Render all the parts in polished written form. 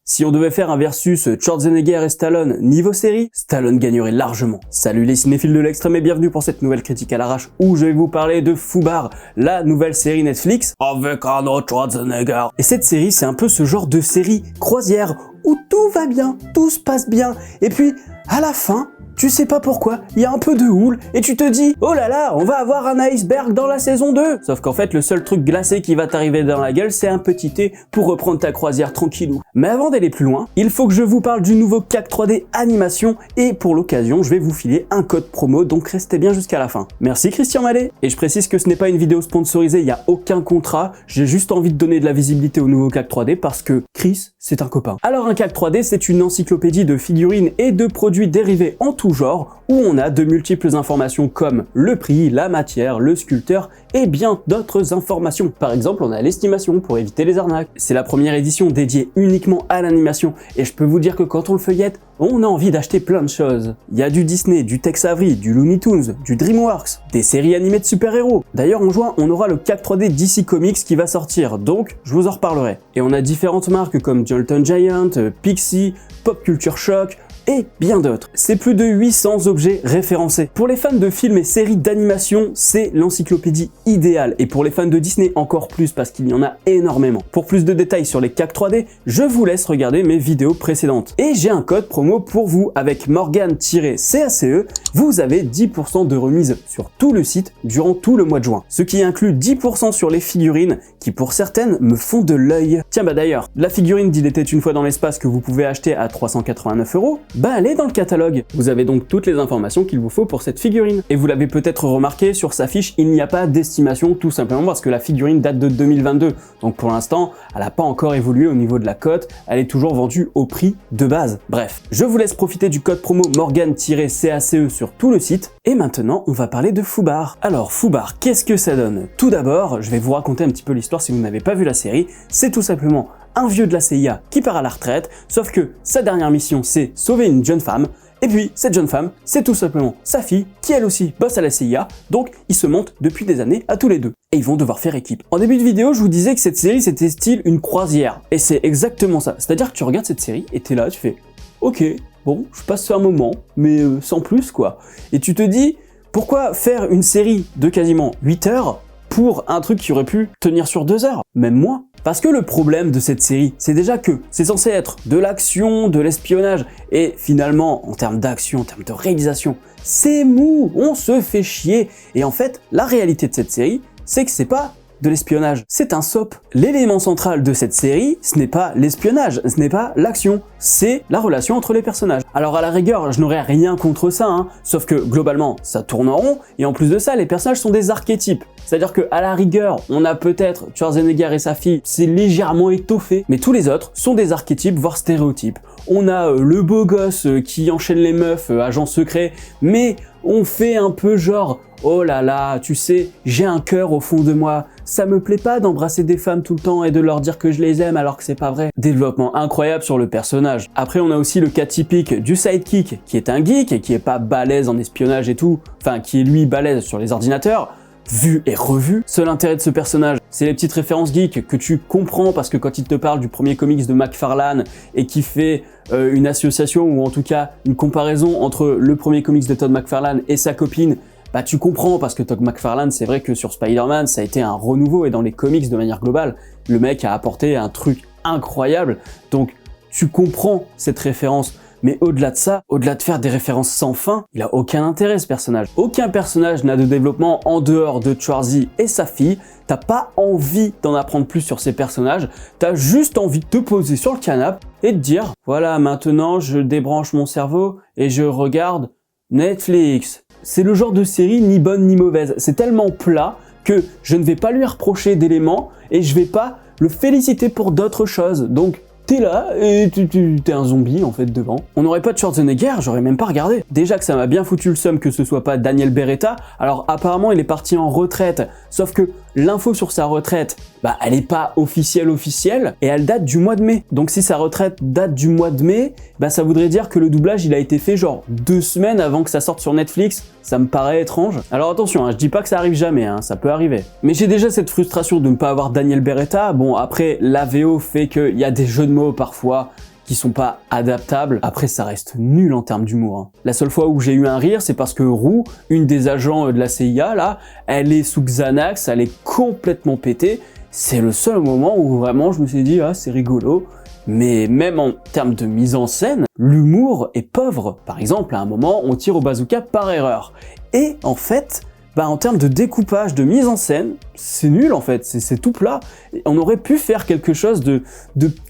Si on devait faire un versus Schwarzenegger et Stallone niveau série, Stallone gagnerait largement. Salut les cinéphiles de l'extrême et bienvenue pour cette nouvelle critique à l'arrache où je vais vous parler de Fubar, la nouvelle série Netflix avec Arnold Schwarzenegger. Et cette série, c'est un peu ce genre de série croisière où tout va bien, tout se passe bien, et puis à la fin, tu sais pas pourquoi, il y a un peu de houle et tu te dis « Oh là là, on va avoir un iceberg dans la saison 2 !» Sauf qu'en fait, le seul truc glacé qui va t'arriver dans la gueule, c'est un petit thé pour reprendre ta croisière tranquillou. Mais avant d'aller plus loin, il faut que je vous parle du nouveau CAC 3D animation et pour l'occasion, je vais vous filer un code promo, donc restez bien jusqu'à la fin. Merci Christian Mallet. Et je précise que ce n'est pas une vidéo sponsorisée, il n'y a aucun contrat, j'ai juste envie de donner de la visibilité au nouveau CAC 3D parce que Chris, c'est un copain. Alors un CAC 3D, c'est une encyclopédie de figurines et de produits dérivés en tout genre, où on a de multiples informations comme le prix, la matière, le sculpteur et bien d'autres informations. Par exemple, on a l'estimation pour éviter les arnaques. C'est la première édition dédiée uniquement à l'animation et je peux vous dire que quand on le feuillette, on a envie d'acheter plein de choses. Il y a du Disney, du Tex Avery, du Looney Tunes, du DreamWorks, des séries animées de super-héros. D'ailleurs, en juin, on aura le CAC 3D DC Comics qui va sortir, donc je vous en reparlerai. Et on a différentes marques comme Jolton Giant, Pixie, Pop Culture Shock, et bien d'autres. C'est plus de 800 objets référencés. Pour les fans de films et séries d'animation, c'est l'encyclopédie idéale. Et pour les fans de Disney, encore plus parce qu'il y en a énormément. Pour plus de détails sur les CAC 3D, je vous laisse regarder mes vidéos précédentes. Et j'ai un code promo pour vous. Avec Morgan-CACE, vous avez 10% de remise sur tout le site durant tout le mois de juin. Ce qui inclut 10% sur les figurines qui pour certaines me font de l'œil. Tiens bah d'ailleurs, la figurine d'Il était une fois dans l'espace que vous pouvez acheter à 389 €, bah elle est dans le catalogue. Vous avez donc toutes les informations qu'il vous faut pour cette figurine. Et vous l'avez peut-être remarqué, sur sa fiche, il n'y a pas d'estimation, tout simplement parce que la figurine date de 2022. Donc pour l'instant, elle n'a pas encore évolué au niveau de la cote, elle est toujours vendue au prix de base. Bref, je vous laisse profiter du code promo Morgan-CACE sur tout le site. Et maintenant, on va parler de Fubar. Alors Fubar, qu'est-ce que ça donne? Tout d'abord, je vais vous raconter un petit peu l'histoire si vous n'avez pas vu la série. C'est tout simplement un vieux de la CIA qui part à la retraite, sauf que sa dernière mission c'est sauver une jeune femme, et puis cette jeune femme c'est tout simplement sa fille qui elle aussi bosse à la CIA, donc ils se montent depuis des années à tous les deux, et ils vont devoir faire équipe. En début de vidéo je vous disais que cette série c'était style une croisière, et c'est exactement ça, c'est-à-dire que tu regardes cette série et t'es là, tu fais ok, bon je passe un moment, mais sans plus quoi, et tu te dis pourquoi faire une série de quasiment 8 heures pour un truc qui aurait pu tenir sur 2 heures, même moins. Parce que le problème de cette série, c'est déjà que c'est censé être de l'action, de l'espionnage, et finalement, en termes d'action, en termes de réalisation, c'est mou, on se fait chier. Et en fait, la réalité de cette série, c'est que c'est pas de l'espionnage, c'est un soap. L'élément central de cette série, ce n'est pas l'espionnage, ce n'est pas l'action, c'est la relation entre les personnages. Alors à la rigueur, je n'aurais rien contre ça, sauf que globalement, ça tourne en rond, et en plus de ça, les personnages sont des archétypes. C'est-à-dire que à la rigueur, on a peut-être Schwarzenegger et sa fille, c'est légèrement étoffé, mais tous les autres sont des archétypes, voire stéréotypes. On a le beau gosse qui enchaîne les meufs, agent secret, mais on fait un peu genre oh là là, tu sais, j'ai un cœur au fond de moi, ça me plaît pas d'embrasser des femmes tout le temps et de leur dire que je les aime alors que c'est pas vrai. Développement incroyable sur le personnage. Après on a aussi le cas typique du sidekick qui est un geek et qui est pas balèze en espionnage et tout, enfin qui est lui balèze sur les ordinateurs, vu et revu. Seul intérêt de ce personnage, c'est les petites références geek que tu comprends parce que quand il te parle du premier comics de McFarlane et qui fait une association ou en tout cas une comparaison entre le premier comics de Todd McFarlane et sa copine, bah tu comprends parce que Todd McFarlane, c'est vrai que sur Spider-Man, ça a été un renouveau et dans les comics de manière globale, le mec a apporté un truc incroyable. Donc tu comprends cette référence. Mais au-delà de ça, au-delà de faire des références sans fin, il a aucun intérêt ce personnage. Aucun personnage n'a de développement en dehors de Schwarzy et sa fille. T'as pas envie d'en apprendre plus sur ces personnages. T'as juste envie de te poser sur le canapé et de dire voilà, maintenant je débranche mon cerveau et je regarde Netflix. C'est le genre de série ni bonne ni mauvaise. C'est tellement plat que je ne vais pas lui reprocher d'éléments et je vais pas le féliciter pour d'autres choses. Donc t'es là et t'es un zombie en fait devant. On n'aurait pas de Schwarzenegger, j'aurais même pas regardé. Déjà que ça m'a bien foutu le seum que ce soit pas Daniel Beretta. Alors apparemment il est parti en retraite, sauf que l'info sur sa retraite, bah elle est pas officielle et elle date du mois de mai. Donc si sa retraite date du mois de mai, bah ça voudrait dire que le doublage il a été fait genre 2 semaines avant que ça sorte sur Netflix. Ça me paraît étrange. Alors attention, je dis pas que ça arrive jamais, ça peut arriver. Mais j'ai déjà cette frustration de ne pas avoir Daniel Beretta. Bon après la VO fait qu'il y a des jeux de mots parfois qui sont pas adaptables. Après, ça reste nul en termes d'humour, hein. La seule fois où j'ai eu un rire, c'est parce que Roux, une des agents de la CIA, là, elle est sous Xanax, elle est complètement pétée. C'est le seul moment où vraiment je me suis dit, ah, c'est rigolo. Mais même en termes de mise en scène, l'humour est pauvre. Par exemple, à un moment, on tire au bazooka par erreur. Et en fait, en termes de découpage, de mise en scène, c'est nul en fait, c'est tout plat. On aurait pu faire quelque chose de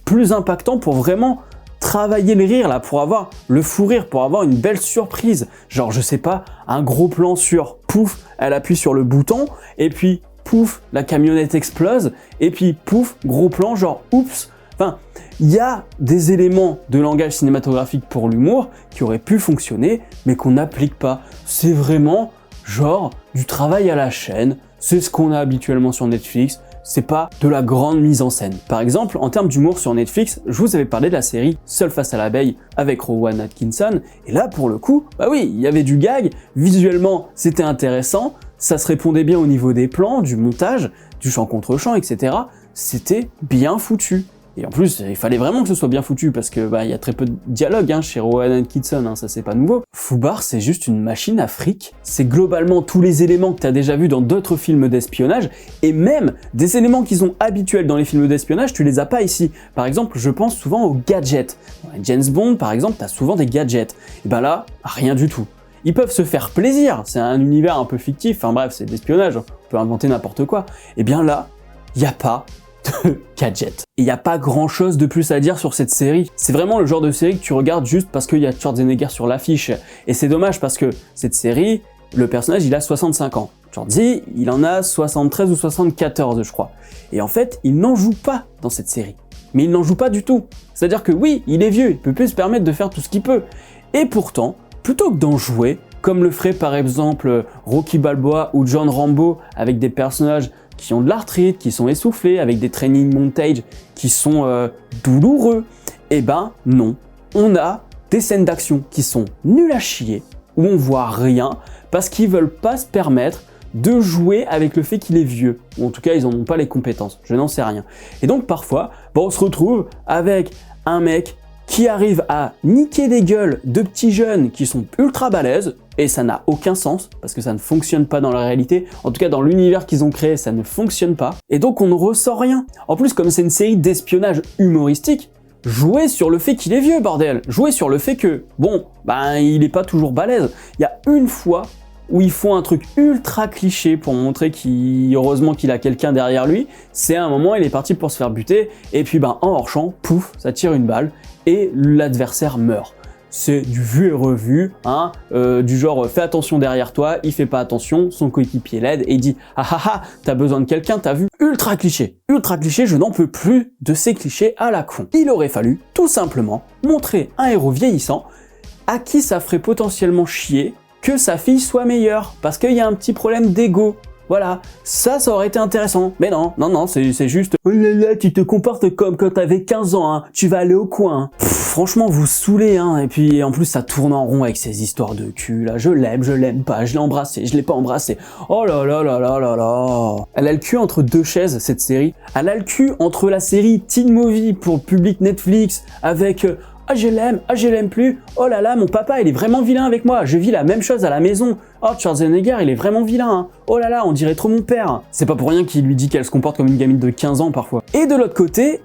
plus impactant pour vraiment travailler les rires là, pour avoir le fou rire, pour avoir une belle surprise. Genre, je sais pas, un gros plan sur pouf, elle appuie sur le bouton, et puis pouf, la camionnette explose, et puis pouf, gros plan, genre oups. Enfin, il y a des éléments de langage cinématographique pour l'humour qui auraient pu fonctionner, mais qu'on n'applique pas. C'est vraiment genre du travail à la chaîne, c'est ce qu'on a habituellement sur Netflix, c'est pas de la grande mise en scène. Par exemple, en termes d'humour sur Netflix, je vous avais parlé de la série Seul face à l'abeille avec Rowan Atkinson, et là pour le coup, bah oui, il y avait du gag, visuellement c'était intéressant, ça se répondait bien au niveau des plans, du montage, du chant contre chant, etc. C'était bien foutu. Et en plus, il fallait vraiment que ce soit bien foutu parce que il y a très peu de dialogue chez Rowan Atkinson, ça c'est pas nouveau. Foubar, c'est juste une machine à fric. C'est globalement tous les éléments que t'as déjà vus dans d'autres films d'espionnage, et même des éléments qui sont habituels dans les films d'espionnage, tu les as pas ici. Par exemple, je pense souvent aux gadgets. Dans les James Bond, par exemple, t'as souvent des gadgets. Et là, rien du tout. Ils peuvent se faire plaisir, c'est un univers un peu fictif, enfin bref, c'est de l'espionnage, on peut inventer n'importe quoi. Et bien là, il n'y a pas de gadget. Il n'y a pas grand chose de plus à dire sur cette série. C'est vraiment le genre de série que tu regardes juste parce qu'il y a Schwarzenegger sur l'affiche. Et c'est dommage parce que cette série, le personnage il a 65 ans. Schwarzy, il en a 73 ou 74 je crois. Et en fait, il n'en joue pas dans cette série. Mais il n'en joue pas du tout. C'est-à-dire que oui, il est vieux, il peut plus se permettre de faire tout ce qu'il peut. Et pourtant, plutôt que d'en jouer, comme le ferait par exemple Rocky Balboa ou John Rambo avec des personnages qui ont de l'arthrite, qui sont essoufflés, avec des training montage qui sont douloureux, eh ben non. On a des scènes d'action qui sont nulles à chier, où on voit rien, parce qu'ils veulent pas se permettre de jouer avec le fait qu'il est vieux. Ou en tout cas, ils en ont pas les compétences, je n'en sais rien. Et donc parfois, on se retrouve avec un mec qui arrive à niquer des gueules de petits jeunes qui sont ultra balèzes, et ça n'a aucun sens, parce que ça ne fonctionne pas dans la réalité, en tout cas dans l'univers qu'ils ont créé, ça ne fonctionne pas, et donc on ne ressent rien. En plus, comme c'est une série d'espionnage humoristique, jouez sur le fait qu'il est vieux, bordel. Jouez sur le fait que, il est pas toujours balèze. Il y a une fois où ils font un truc ultra cliché pour montrer heureusement qu'il a quelqu'un derrière lui, c'est à un moment, il est parti pour se faire buter, et puis en hors-champ, pouf, ça tire une balle, et l'adversaire meurt. C'est du vu et revu, du genre fais attention derrière toi, il fait pas attention, son coéquipier l'aide et il dit ah, t'as besoin de quelqu'un, t'as vu? Ultra cliché, je n'en peux plus de ces clichés à la con. Il aurait fallu tout simplement montrer un héros vieillissant à qui ça ferait potentiellement chier que sa fille soit meilleure, parce qu'il y a un petit problème d'ego. Voilà, ça aurait été intéressant. Mais non, c'est juste « Oh là là, tu te comportes comme quand t'avais 15 ans, tu vas aller au coin. » Franchement, vous saoulez, et puis en plus ça tourne en rond avec ces histoires de cul, là. Je l'aime pas, je l'ai embrassé, je l'ai pas embrassé. Oh là là là là là là. Elle a le cul entre deux chaises, cette série. Elle a le cul entre la série Teen Movie pour le public Netflix, avec... Ah je l'aime plus, oh là là, mon papa il est vraiment vilain avec moi, je vis la même chose à la maison, oh Schwarzenegger il est vraiment vilain, oh là là, on dirait trop mon père. C'est pas pour rien qu'il lui dit qu'elle se comporte comme une gamine de 15 ans parfois. Et de l'autre côté,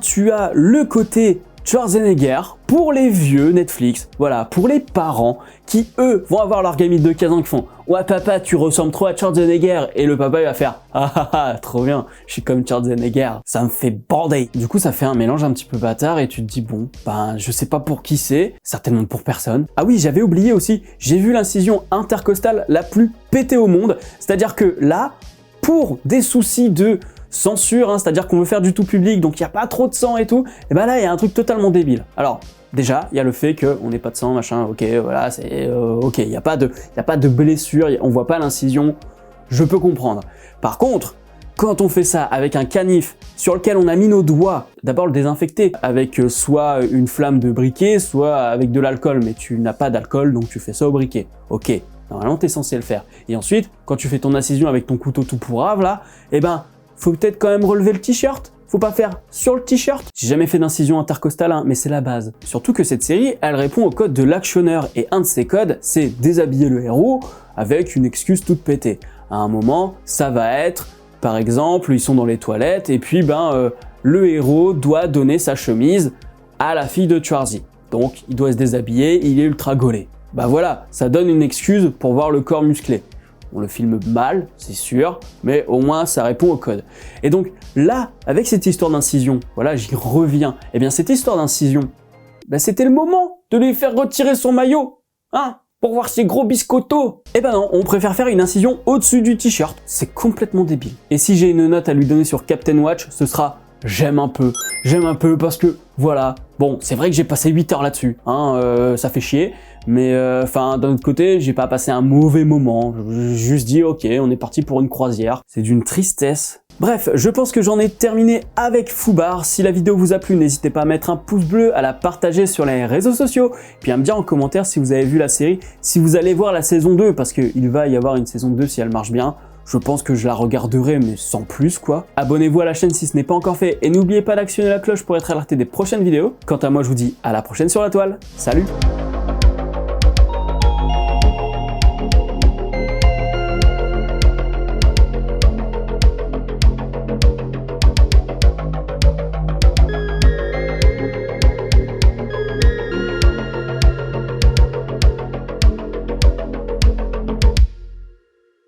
tu as le côté Schwarzenegger pour les vieux Netflix, voilà, pour les parents qui eux vont avoir leur gamine de 15 ans qui font « Ouais papa, tu ressembles trop à Schwarzenegger » et le papa il va faire « Ah trop bien, je suis comme Schwarzenegger, ça me fait bander ». Du coup ça fait un mélange un petit peu bâtard et tu te dis bon, je sais pas pour qui c'est, certainement pour personne. Ah oui, j'avais oublié aussi, j'ai vu l'incision intercostale la plus pétée au monde, c'est-à-dire que là, pour des soucis de censure, c'est-à-dire qu'on veut faire du tout public, donc il n'y a pas trop de sang et tout, et là il y a un truc totalement débile. Alors déjà, il y a le fait qu'on n'ait pas de sang, machin, ok, voilà, c'est ok, il n'y a pas de blessure, on voit pas l'incision, je peux comprendre. Par contre, quand on fait ça avec un canif sur lequel on a mis nos doigts, d'abord le désinfecter avec soit une flamme de briquet, soit avec de l'alcool, mais tu n'as pas d'alcool, donc tu fais ça au briquet, ok. Normalement, t'es censé le faire. Et ensuite, quand tu fais ton incision avec ton couteau tout pourrave, là, faut peut-être quand même relever le t-shirt, faut pas faire sur le t-shirt. J'ai jamais fait d'incision intercostale, hein, mais c'est la base. Surtout que cette série, elle répond au code de l'actionneur, et un de ces codes, c'est déshabiller le héros avec une excuse toute pétée. À un moment, ça va être, par exemple, ils sont dans les toilettes, et puis le héros doit donner sa chemise à la fille de Schwarzy. Donc, il doit se déshabiller, il est ultra gaulé. Bah voilà, ça donne une excuse pour voir le corps musclé. On le filme mal, c'est sûr, mais au moins ça répond au code. Et donc là, avec cette histoire d'incision, voilà, j'y reviens. Eh bien cette histoire d'incision, c'était le moment de lui faire retirer son maillot, hein, pour voir ses gros biscottos. Eh ben non, on préfère faire une incision au-dessus du t-shirt. C'est complètement débile. Et si j'ai une note à lui donner sur Captain Watch, ce sera j'aime un peu parce que voilà, bon, c'est vrai que j'ai passé 8 heures là-dessus, hein, ça fait chier, mais d'un autre côté, j'ai pas passé un mauvais moment, j'ai juste dit ok, on est parti pour une croisière, c'est d'une tristesse. Bref, je pense que j'en ai terminé avec Fubar. Si la vidéo vous a plu, n'hésitez pas à mettre un pouce bleu, à la partager sur les réseaux sociaux, puis à me dire en commentaire si vous avez vu la série, si vous allez voir la saison 2, parce qu'il va y avoir une saison 2 si elle marche bien. Je pense que je la regarderai, mais sans plus quoi. Abonnez-vous à la chaîne si ce n'est pas encore fait, et n'oubliez pas d'actionner la cloche pour être alerté des prochaines vidéos. Quant à moi, je vous dis à la prochaine sur la toile. Salut!